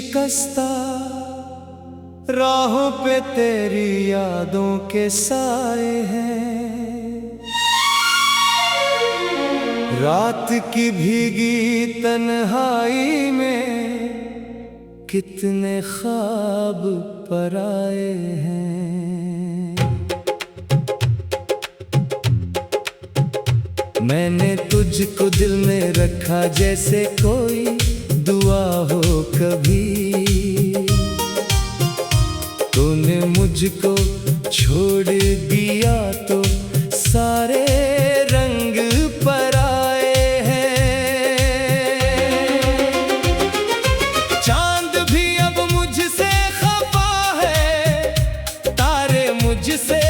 शिकस्ता राहों पे तेरी यादों के साए हैं। रात की भीगी तन्हाई में कितने ख्वाब पराए हैं। मैंने तुझको दिल में रखा जैसे कोई दुआ हो कभी। तूने मुझको छोड़ दिया तो सारे रंग पराए हैं। चांद भी अब मुझसे खफा है, तारे मुझसे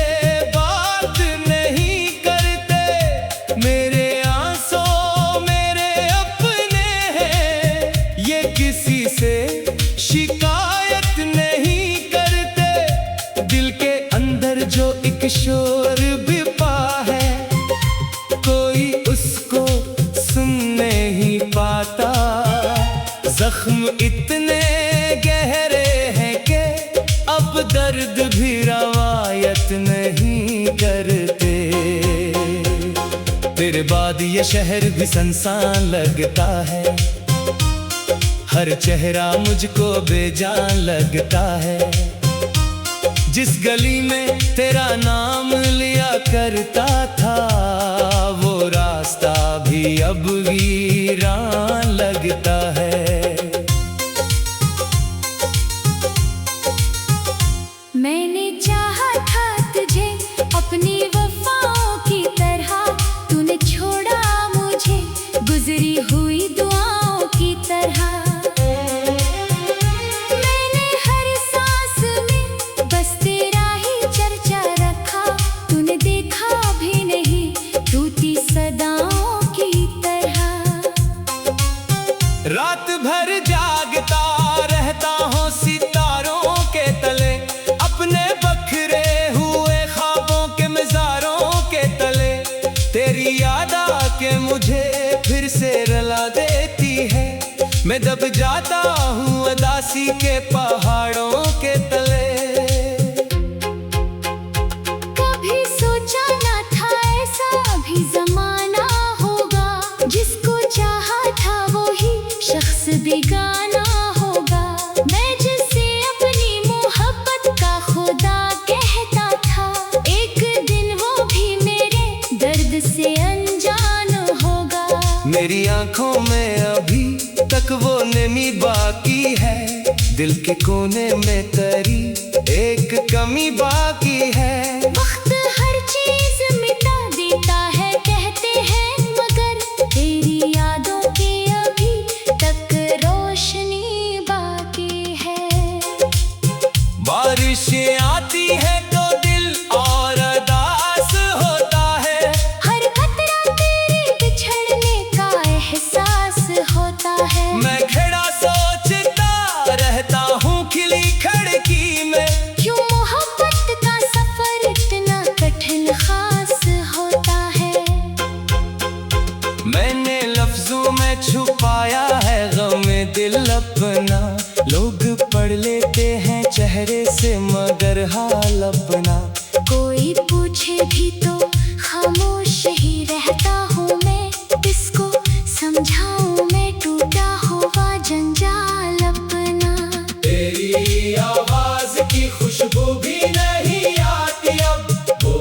बात नहीं करते। मेरे आंसू मेरे अपने हैं, ये किसी से शिकायत नहीं करते। दिल के अंदर जो एक शोर बिपा है, कोई उसको सुन नहीं पाता। जख्म इतने गहरे हैं कि अब दर्द भी रवायत नहीं करते। तेरे बाद ये शहर भी सुनसान लगता है, हर चेहरा मुझको बेजान लगता है। जिस गली में तेरा नाम लिया करता था, वो रास्ता भी अब वीरान लगता है। मैंने चाहा था तुझे अपनी वफाओं की तरह, तूने छोड़ा मुझे गुजरी हुई दुआओं की तरह। मैंने हर सांस में बस तेरा ही चर्चा रखा, तूने देखा भी नहीं टूटी सदाओं की तरह। रात भर जागता रहता हूँ सितारों के तले, अपने बखरे हुए ख्वाबों के मज़ारों के तले। तेरी याद आके मुझे फिर से रुला देती है, मैं दब जाता हूँ उदासी के पहाड़ों के तले। कभी सोचा ना था ऐसा भी जमाना होगा, जिसको चाहा था वो ही शख्स बेगाना होगा। मैं जिसे अपनी मोहब्बत का खुदा कहता था, एक दिन वो भी मेरे दर्द से अनजान होगा। मेरी आंखों में अभी तक वो नमी बाकी है, दिल के कोने में तेरी एक कमी बाकी है। वक्त हर चीज मिटा देता है कहते हैं, मगर तेरी यादों की अभी तक रोशनी बाकी है। बारिशें आती है तो दिल और उदास होता है, हर खतरा तेरे बिछड़ने का एहसास होता है। मैं खड़ा सोचता रहता हूँ खिली खिड़की में, क्यों मोहब्बत का सफर इतना कठिन खास होता है। मैंने लफ्जों में छुपाया है गम दिल अपना। लोग पढ़ लेते हैं चेहरे से मगर हाल अपना। कोई पूछे भी तो खामोश ही रहता हूँ मैं, किसको समझाऊं मैं टूटा हुआ जंजाल अपना। तेरी आवाज की खुशबू भी नहीं आती अब, वो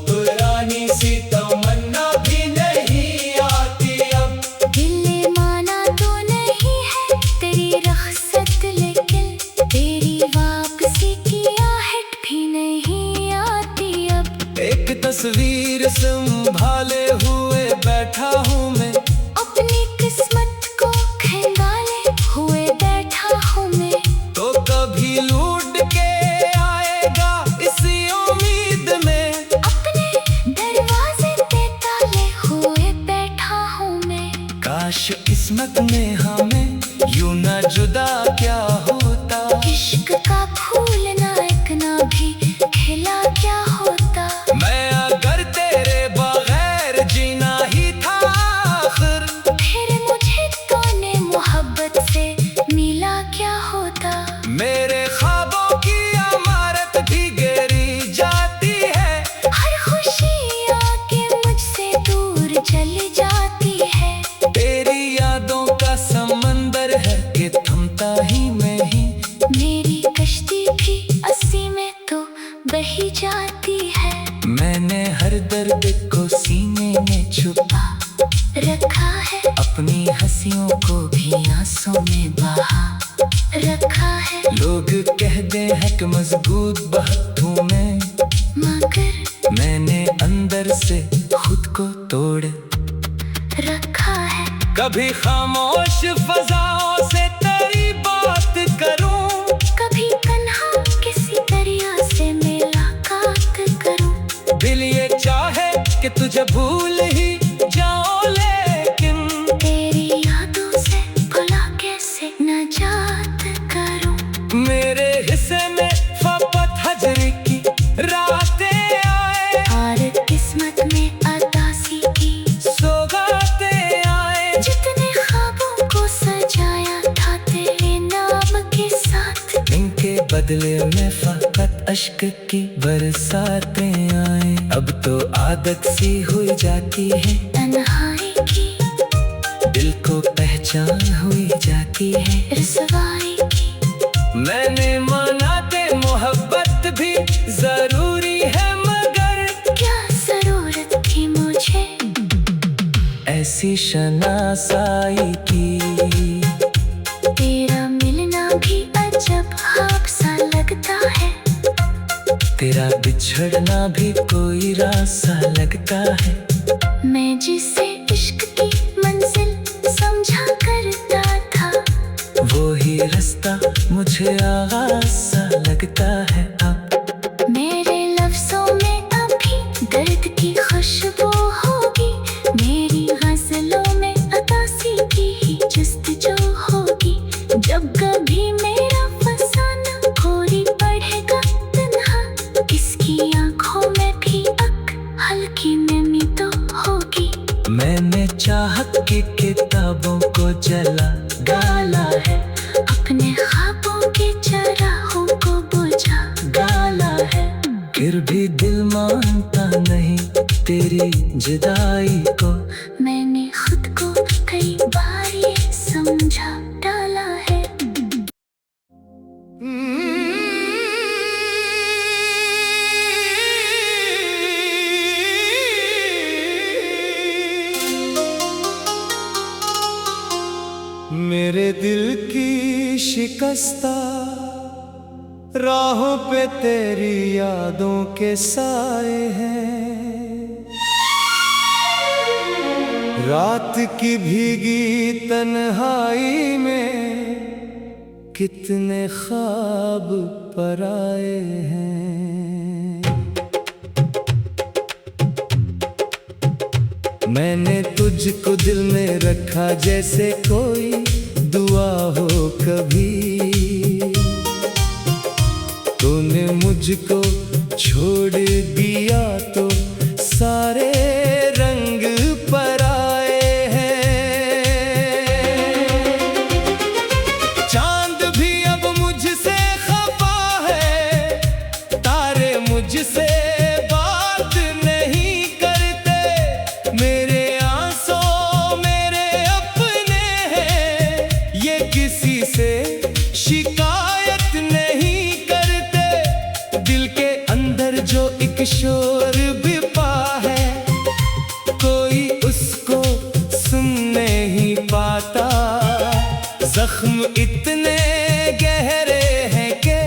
पुरानी सी तमन्ना भी नहीं आती अब। दिल ने माना तो नहीं है तेरी रख्सत, लेकिन तेरी वापसी की आहट भी नहीं आती अब। एक तस्वीर संभाले हुए बैठा हूँ मैं, अपनी किस्मत को खंगाले हुए बैठा हूँ मैं। तो कभी लूट के आएगा इसी उम्मीद में, अपने दरवाजे पे ताले हुए बैठा हूँ मैं। काश किस्मत ने हमें यूं ना जुदा क्या होता। इश्क का फूल ना एक ना भी खिला क्या होता। मैं अगर तेरे दर्द को सीने में छुपा रखा है, अपनी हंसियों को भी आंसू में बहा रखा है, लोग कहते हैं कि मजबूत बहुत हूँ मैं, मगर मैंने अंदर से खुद को तोड़ रखा है। कभी खामोश फजाओं से तेरी बात करूं, कभी तन्हा किसी दरिया से मुलाकात करूं। दिल ये चाहे कि तुझे भूल ही जाऊं, लेकिन तेरी यादों से भुला कैसे निजात करूं। मेरे हिस्से में फपत हजरी की रातें आए और किस्मत में अदासी की सौगातें आए। जितने ख्वाबों को सजाया था तेरे नाम के साथ, इनके बदले में फकत अश्क की बरसातें आए। अब तो आदत सी हुई जाती है तन्हाई की, दिल को पहचान हुई जाती है रसवाई की। मैंने माना ते मोहब्बत भी जरूरी है, मगर क्या जरूरत थी मुझे ऐसी शनासाई की। तेरा मिलना भी अजब ख्वाब सा लगता है, तेरा बिछड़ना भी कोई रास्ता लगता है। मैं जिसे इश्क की मंजिल समझा करता था, वो ही रास्ता मुझे आगाज सा लगता है अब। मेरे लफ्जों में अभी दर्द की खुशबू होगी, मेरी गजलों में अदासी की ही जस्तजू होगी। जब कभी मेरा फसाना खोरी पड़ेगा तन्हा, इसकी आंखों में भी हल्की नमी तो होगी। मैंने चाहत की किताबों को जला डाला है, अपने ख्वाबों के चराहों को बुझा डाला है। फिर भी दिल मानता नहीं तेरी जुदाई को, मैंने खुद को कई बार ये समझा डाला है। मेरे दिल की शिकस्ता राहों पे तेरी यादों के साए हैं। रात की भीगी तन्हाई में कितने ख्वाब पराए हैं। मैंने तुझको दिल में रखा जैसे कोई दुआ हो कभी, तूने मुझको छोड़ दिया तो सारे रंग पर आए हैं। चांद भी अब मुझसे खफा है, तारे मुझसे बात नहीं करते। मेरे आंसू मेरे अपने हैं, ये किसी से शिकायत नहीं करते। दिल के अंदर जो एक शोर बिपा है, कोई उसको सुन नहीं पाता। जख्म इतने गहरे हैं कि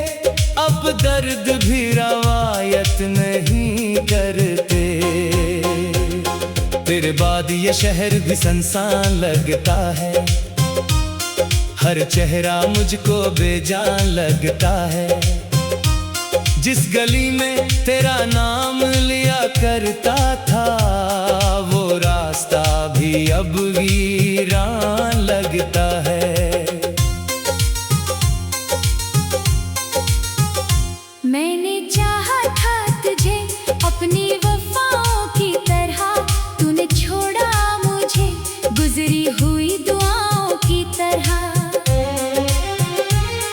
अब दर्द भी रवायत नहीं करते। तेरे बाद ये शहर भी सुनसान लगता है, हर चेहरा मुझको बेजान लगता है। जिस गली में तेरा नाम लिया करता था, वो रास्ता भी अब वीरान लगता है। मैंने चाहा था तुझे अपनी वफाओं की तरह, तूने छोड़ा मुझे गुजरी हुई दुआओं की तरह।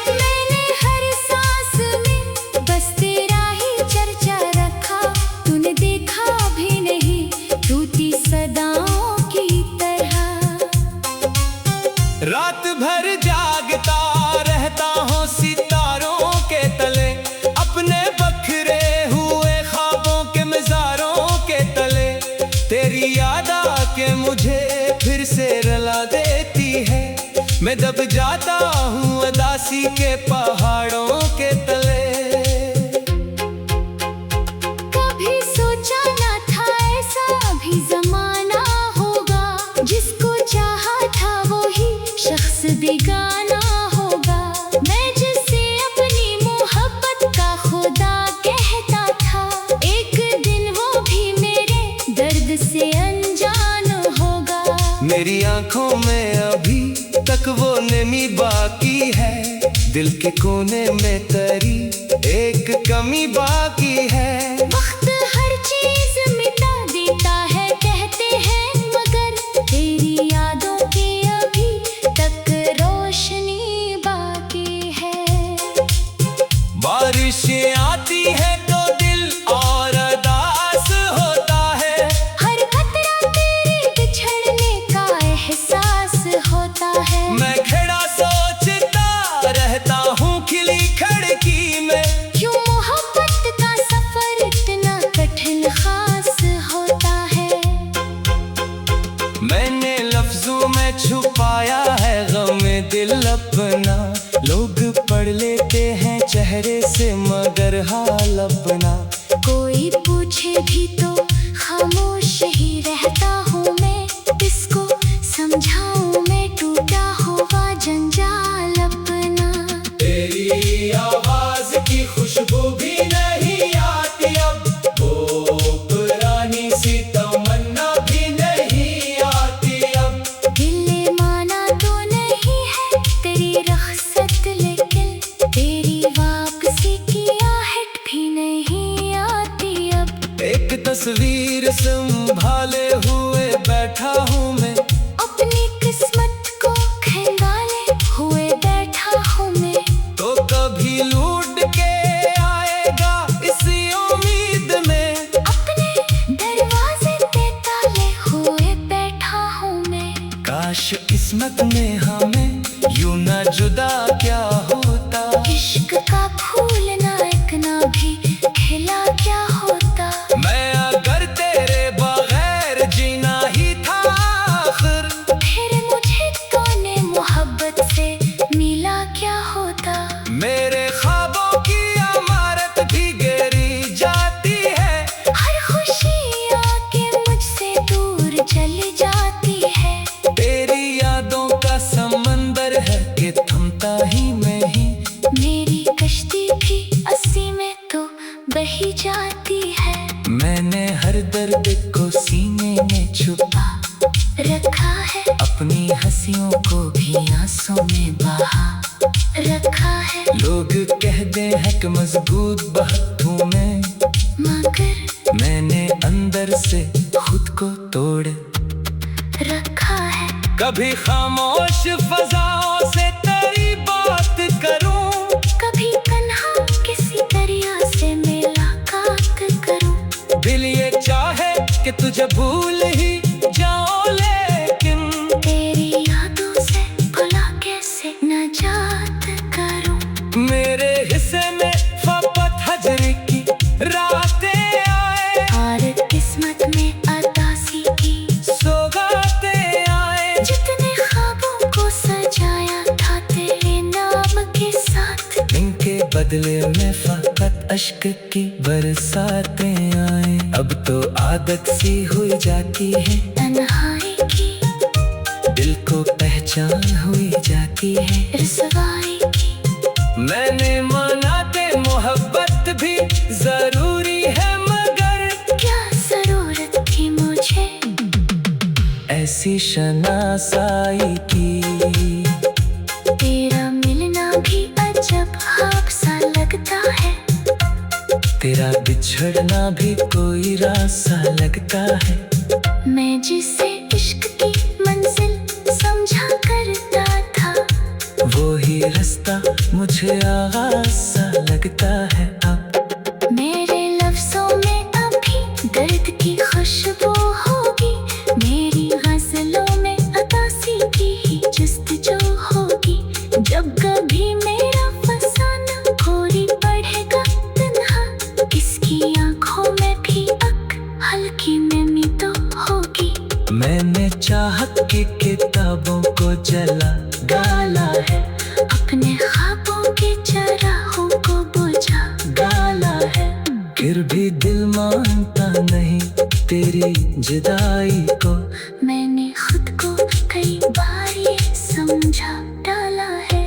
मैंने हर सांस में बस तेरा ही चर्चा रखा, तूने देखा भी नहीं टूटी सदाओं की तरह। रात भर जाता हूँ उदासी के पहाड़ों के तले। कभी सोचा ना था ऐसा भी जमाना होगा, जिसको चाहा था वो ही शख्स बेगाना होगा। मैं जिसे अपनी मोहब्बत का खुदा कहता था, एक दिन वो भी मेरे दर्द से अनजान होगा। मेरी आंखों में अभी तक वो नमी बाकी है, दिल के कोने में तेरी एक कमी बाकी है। वक्त हर चीज मिटा देता है कहते हैं, मगर तेरी यादों की अभी तक रोशनी बाकी है। बारिशें आती है तो दिल और उदास होता है, हर कतरा तेरे बिछड़ने का एहसास होता है। मैं खड़ा सोचता रहता हूँ खिली खिड़की में, क्यों मोहब्बत का सफर इतना कठिन खास होता है। मैंने लफ्जों में छुपाया है गम दिल अपना, लोग पढ़ लेते हैं चेहरे से मगर हाल अपना। कोई पूछे भी तो खामोश ही रहता हूँ मैं, किसको समझाऊं मैं टूटा हुआ जंजाल अपना। तेरी आवाज की खुशबू भी नहीं आती अब, वो पुरानी सी तमन्ना भी नहीं आती अब। दिल माना तो नहीं है तेरी रख्सत, लेकिन तेरी वापसी की आहट भी नहीं आती अब। एक तस्वीर संभाले हुए बैठा हूँ मैं, अपनी किस्मत को खंगाले हुए बैठा हूँ मैं। तो कभी लूट के आएगा इसी उम्मीद में, अपने दरवाजे पे ताले हुए बैठा हूँ मैं। काश किस्मत में हमें यूं ना जुदा क्या होता। इश्क का फूल ना एक ना भी खिला क्या होता। मैं अगर तेरे बगैर जीना ही था आखिर, फिर मुझे तूने मोहब्बत से मिला क्या होता। मेरे ख्वाबों की इमारत भी गिरी जाती है, हर खुशी आके मुझसे दूर चली जाती है। तेरी यादों का समंदर है कि थमता ही नहीं। मेरी कश्ती भी अस्सी में तो बही जाती है। मैंने हर दर्द को सीने में छुपा रखा है, अपनी हंसियों को भी आंसू में बहा रखा है, लोग कहते हैं कि मजबूत बहुत हूँ मैं, मगर मैंने अंदर से खुद को तोड़ रखा है। कभी खामोश फजाओं से तेरी बात करूं, कभी तन्हा किसी दरिया से मुलाकात करूं। दिल ये चाहे कि तुझे भूल ही जाऊं, लेकिन तेरी यादों से भुला कैसे नजात करूं। मेरे हिस्से में फपत हजर की रातें आए, और किस्मत में अदासी की सौगातें आए। जितने ख्वाबों को सजाया था तेरे नाम के साथ, इनके बदले में फकत अश्क की बरसातें आए। अब तो आदत सी हुई जाती है तन्हाई की, दिल को पहचान हुई जाती है रसवाई की। मैंने माना के मोहब्बत भी जरूरी है, मगर क्या जरूरत थी मुझे ऐसी शनासाई की। तेरा मिलना भी अजब ख्वाब सा लगता है, तेरा बिछड़ना भी कोई रास्ता लगता है। मैं जिसे इश्क की मंजिल समझा करता था, वो ही रास्ता मुझे आगाज सा लगता है अब। मेरे लफ्जों में अभी दर्द की खुशबू होगी, मेरी गजलों में अदासी की ही जुस्तजू होगी। जब कभी मेरा फसाना खोरी पड़ेगा तन्हा, इसकी आंखों में भी हल्की नमी तो होगी। मैंने चाहत की किताबों को जला डाला है, जुदाई को। मैंने खुद को कई बार ये समझा डाला है।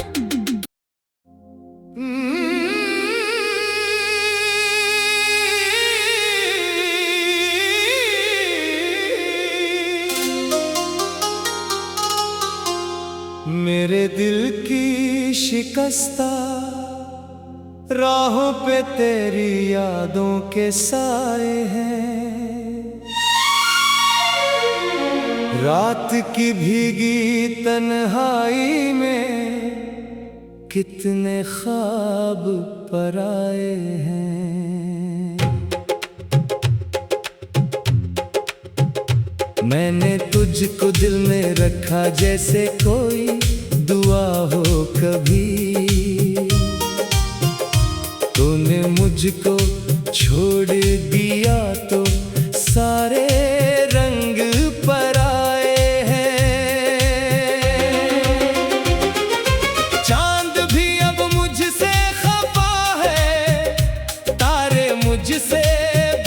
मेरे दिल की शिकस्ता राहों पे तेरी यादों के साए हैं। रात की भीगी तन्हाई में कितने ख्वाब पराए हैं। मैंने तुझको दिल में रखा जैसे कोई दुआ हो कभी। तूने मुझको छोड़ दिया तो सारे रंग पराए हैं। चांद भी अब मुझसे खफा है, तारे मुझसे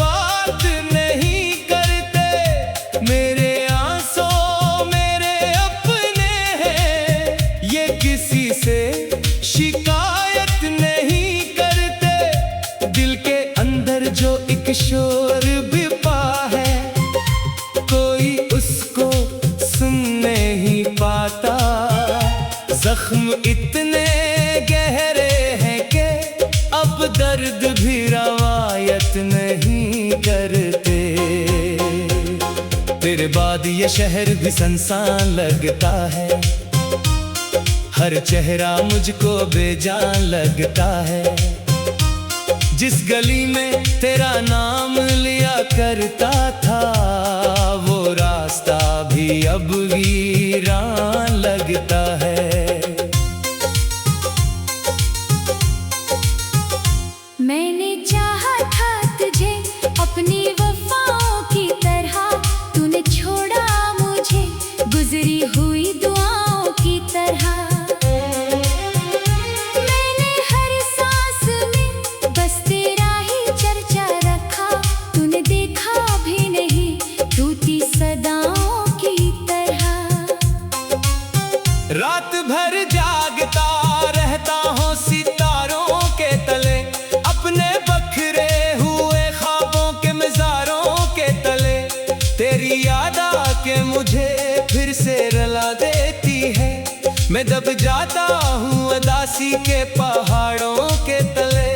बात नहीं करते। मेरे आंसू मेरे अपने हैं, ये किसी से शिकायत नहीं करते। दिल के अंदर जो एक शोर बिपा है, कोई उसको सुन नहीं पाता। जख्म इतने गहरे हैं कि अब दर्द भी रवायत नहीं करते। तेरे बाद ये शहर भी सुनसान लगता है, हर चेहरा मुझको बेजान लगता है। जिस गली में तेरा नाम लिया करता था, वो रास्ता भी अब वीरान लगता है। मैंने चाहा था तुझे अपनी वफाओं की तरह, तूने छोड़ा मुझे गुजरी हुई दुआओं की तरह। मैंने हर सांस में बस तेरा ही चर्चा रखा, तूने देखा भी नहीं टूटी सदाओं की तरह। रात भर जागता रहता हूँ सितारों के तले, अपने बखरे हुए ख्वाबों के मज़ारों के तले। तेरी याद आके मुझे फिर से रुला देती है, मैं दब जाता हूँ उदासी के पहाड़ों के तले।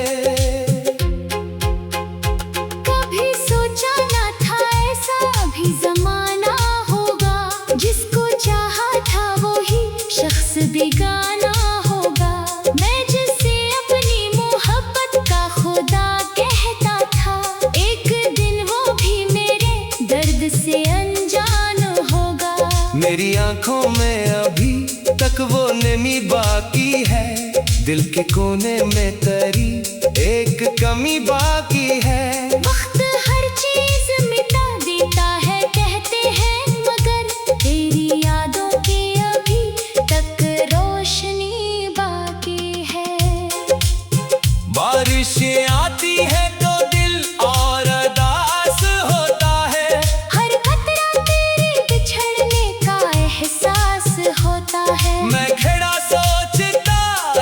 कभी सोचा ना था ऐसा भी ज़माना होगा, जिसको चाहा था वो ही शख्स बेगाना होगा। मैं जिसे अपनी मोहब्बत का खुदा कहता था, एक दिन वो भी मेरे दर्द से अनजान होगा। मेरी आंखों में अभी तक वो नमी बाकी है, दिल के कोने में तेरी एक कमी बाकी है। वक्त हर चीज मिटा देता है कहते हैं, मगर तेरी यादों की अभी तक रोशनी बाकी है। बारिशें आती है तो दिल और उदास होता है, हर कतरा तेरे बिछड़ने का एहसास होता है। मैं खड़ा सोचता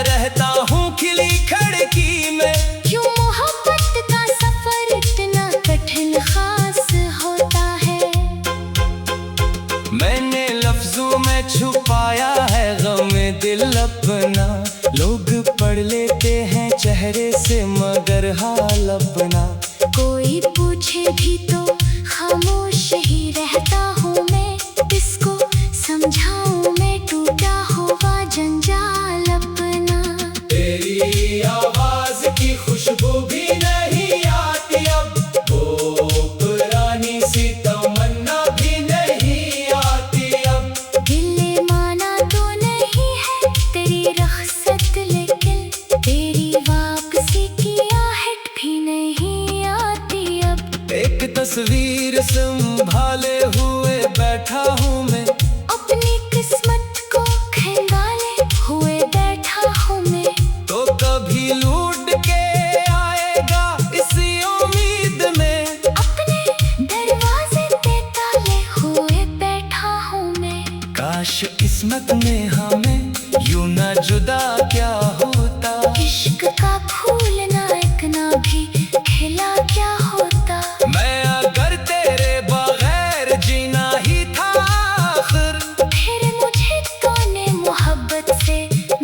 रहता हूँ खिली खिड़की में, क्यों मोहब्बत का सफर इतना कठिन खास होता है। मैंने लफ्जों में छुपाया है गम दिल अपना, लोग पढ़ लेते हैं चेहरे से मगर हाल अपना। कोई पूछे भी तो खामोश ही रहता हूँ मैं, किसको समझाऊं मैं टूटा हुआ जंजाल अपना। तेरी आवाज की खुशबू भी नहीं आती अब, वो पुरानी सी तमन्ना भी नहीं आती अब। दिल ने माना तो नहीं है तेरी रख्सत, लेकिन तेरी वापसी की आहट भी नहीं आती अब। एक तस्वीर संभाले हुए बैठा हूँ मैं, अपनी किस्मत को खंगाले हुए बैठा हूँ मैं। तो कभी लूट के आएगा इसी उम्मीद में, अपने दरवाजे पे इश्क का फूल ना एक ना भी खिला क्या होता। मैं अगर तेरे बगैर जीना ही था आखिर, फिर मुझे तूने मोहब्बत से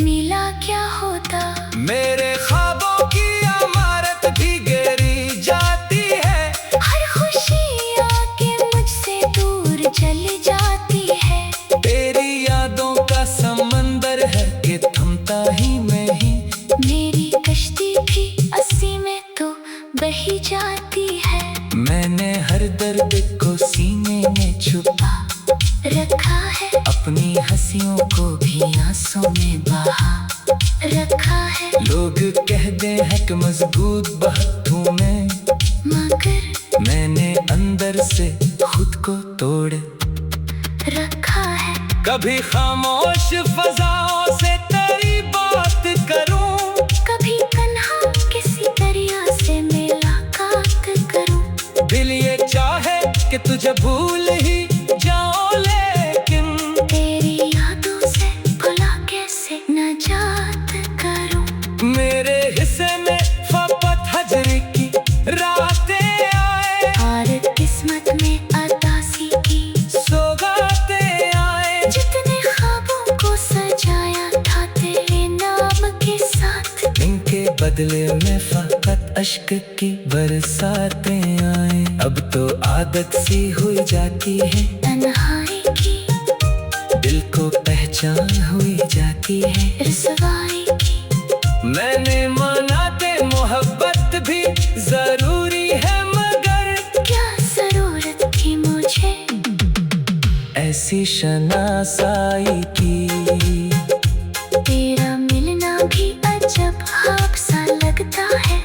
मिला क्या होता। मेरे ख्वाबों की इमारत भी गिरी जाती है, हर खुशी आके मुझसे दूर चली जाती है। तेरी यादों का समंदर है कि थमता ही नहीं। मेरी कश्ती भी अस्सी में तो बही जाती है। मैंने हर दर्द को सीने में छुपा रखा है, अपनी हंसियों को भी आंसू में बहा रखा है, लोग कहते हैं कि मजबूत बहुत हूँ मैं, मगर मैंने अंदर से खुद को तोड़ रखा है। कभी खामोश फजाओं से तेरी बात करूं, कभी तन्हा किसी दरिया से मुलाकात करूं। दिल ये चाहे कि तुझे भूल ही जाऊं, लेकिन तेरी यादों से भुला कैसे निजात करूं। मेरे हिस्से में फपत हजरी की रातें आए, और किस्मत में अदासी की सौगातें आए। जितने ख्वाबों को सजाया था तेरे नाम के साथ, इनके बदले में फकत अश्क की बरसातें आए। अब तो आदत सी हुई जाती है तन्हाई की, दिल को पहचान हुई जाती है रसवाई की। मैंने माना के मोहब्बत भी जरूरी है, मगर क्या जरूरत थी मुझे ऐसी शनासाई की। तेरा मिलना भी अजब ख्वाब सा लगता है।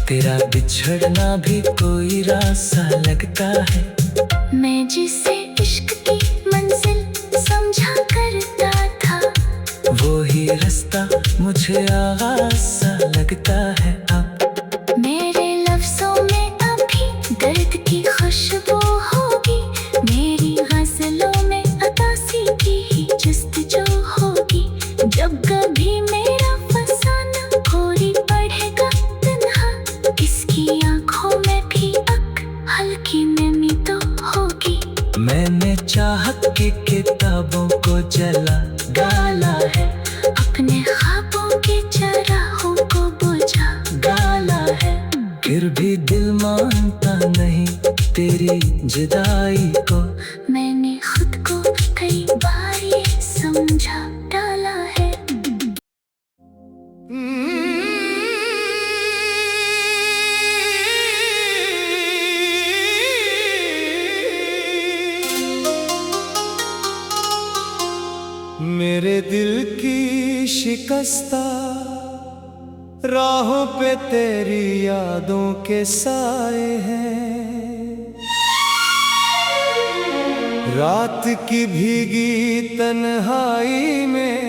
तेरा बिछड़ना भी कोई रास्ता लगता है। मैं जिसे इश्क की मंजिल समझा करता था, वो ही रास्ता मुझे आगाज सा लगता है अब। मेरे लफ्जों में अभी दर्द की खुशबू होगी। मेरी गजलों में अदासी की ही जस्तजू होगी। जब कभी मेरा फसाना कोरी पड़ेगा तन्हा, इसकी आंखों में भी हल्की नमी तो होगी। मैंने चाहत की किताबों को जला डाला है, अपने ख्वाबों के चराहों को बुझा डाला है। फिर भी दिल मानता नहीं तेरी जुदाई को। मैंने खुद को कई बार ये समझा डाला है। मेरे दिल की शिकस्ता राहों पे तेरी यादों के साए हैं। रात की भीगी तन्हाई में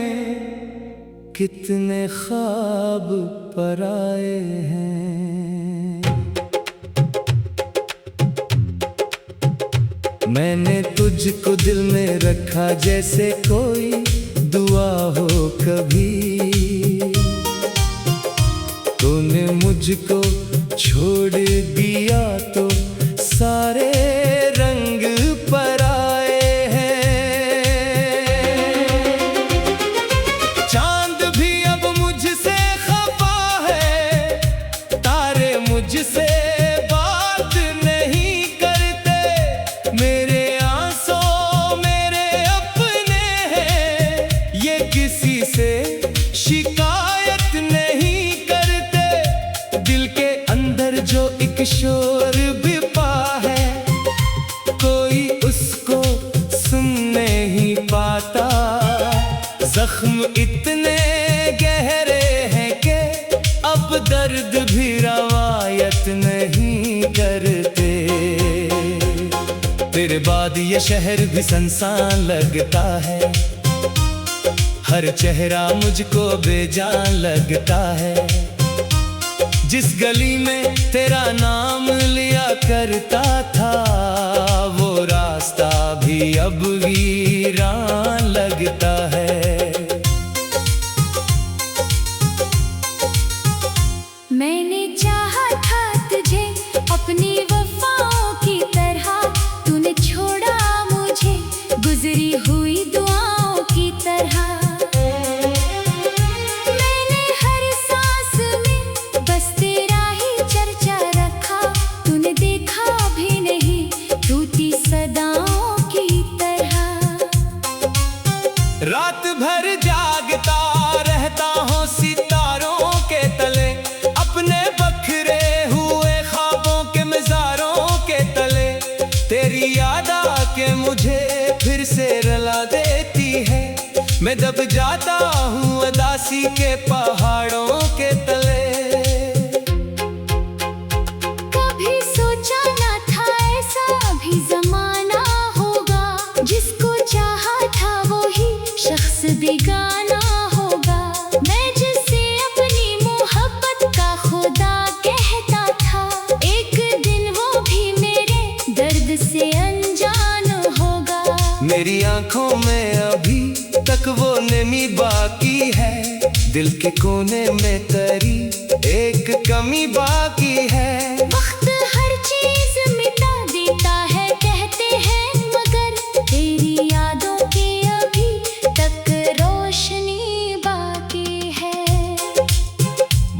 कितने ख्वाब पराए हैं। मैंने तुझको दिल में रखा जैसे कोई दुआ हो कभी। तूने मुझको छोड़ दिया तो सारे रंग पराए हैं। चांद भी अब मुझसे खफा है, तारे मुझसे बात नहीं करते। मेरे आंसू मेरे अपने हैं, ये किसी से शिकायत नहीं करते। दिल के अंदर जो एक शोर भी पा है, कोई उसको सुन नहीं पाता। जख्म इतने गहरे हैं कि अब दर्द भी रवायत नहीं करते। तेरे बाद ये शहर भी सुनसान लगता है, हर चेहरा मुझको बेजान लगता है। जिस गली में तेरा नाम लिया करता था, वो रास्ता भी अब वीरान लगता है। जाता हूँ उदासी के पहाड़ों के तले। कभी सोचा न था ऐसा भी जमाना होगा, जिसको चाहा था वो ही शख्स बेगाना होगा। मैं जिसे अपनी मोहब्बत का खुदा कहता था, एक दिन वो भी मेरे दर्द से अनजान होगा। मेरी आंखों में अभी तक वो नमी बाकी है, दिल के कोने में तेरी एक कमी बाकी है। वक्त हर चीज मिटा देता है कहते हैं, मगर तेरी यादों की अभी तक रोशनी बाकी है।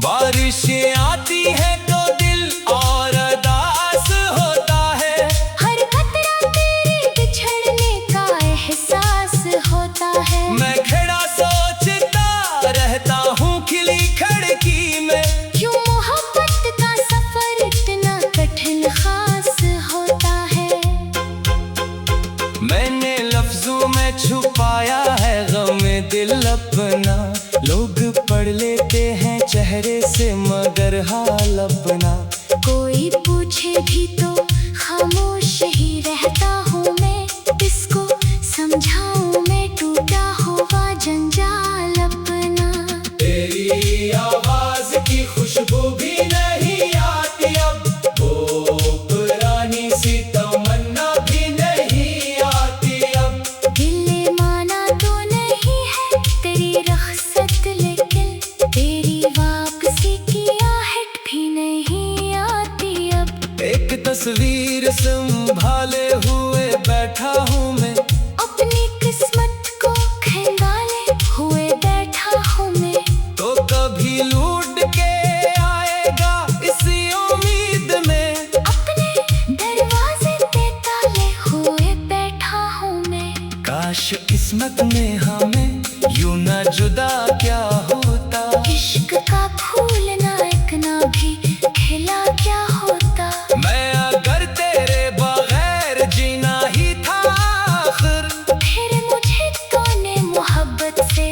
बारिशें आती है तो दिल और उदास होता है, हर कतरा तेरे बिछड़ने का एहसास होता है। मैं खड़ा सोचता रहता हूँ खिली खिड़की में, क्यों मोहब्बत का सफर इतना कठिन खास होता है। मैंने लफ्जों में छुपाया है गम दिल अपना, लोग पढ़ लेते हैं चेहरे से मगर हाल अपना। कोई पूछे भी तो खामोश ही रहता हूँ मैं, किसको समझाऊं मैं टूटा हुआ जंजाल अपना। तेरी आवाज की खुशबू भी नहीं आती अब, वो पुरानी सी तमन्ना भी नहीं आती अब। दिल ने माना तो नहीं है तेरी रख्सत, लेकिन तेरी वापसी की आहट भी नहीं आती अब। एक तस्वीर संभाले हुए बैठा हूँ मैं, अपनी किस्मत को खंगाले हुए बैठा हूँ मैं। तो कभी लूट के आएगा इसी उम्मीद में, अपने दरवाजे पे ताले हुए बैठा हूँ मैं। काश किस्मत में हमें यूं ना जुदा क्या होता। इश्क का फूल ना एक ना भी खिला क्या होता। मैं अगर तेरे बगैर जीना ही था आखिर, फिर मुझे तूने मोहब्बत से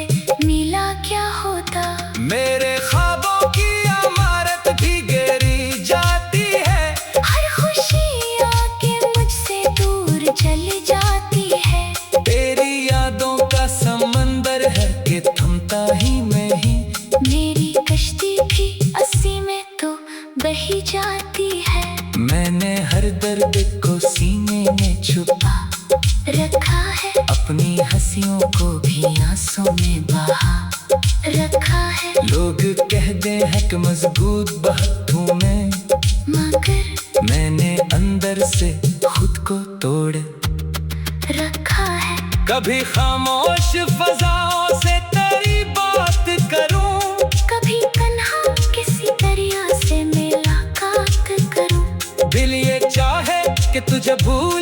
मिला क्या होता। मेरे ख्वाबों की इमारत भी गिरी जाती है, हर खुशी आके मुझसे दूर चली जाती है। तेरी यादों का समंदर है कि थमता ही नहीं। मेरी कश्ती भी अस्सी में तो बही जाती है। मैंने हर दर्द को सीने में छुपा रखा है, अपनी हंसियों को भी आंसू में बहा रखा है, लोग कहते हैं कि मजबूत बहुत हूँ मैं, मगर मैंने अंदर से खुद को तोड़ रखा है। कभी खामोश फजाओं से तेरी बात करूं, कभी तन्हा किसी दरिया से मुलाकात करूं। दिल ये चाहे कि तुझे भूल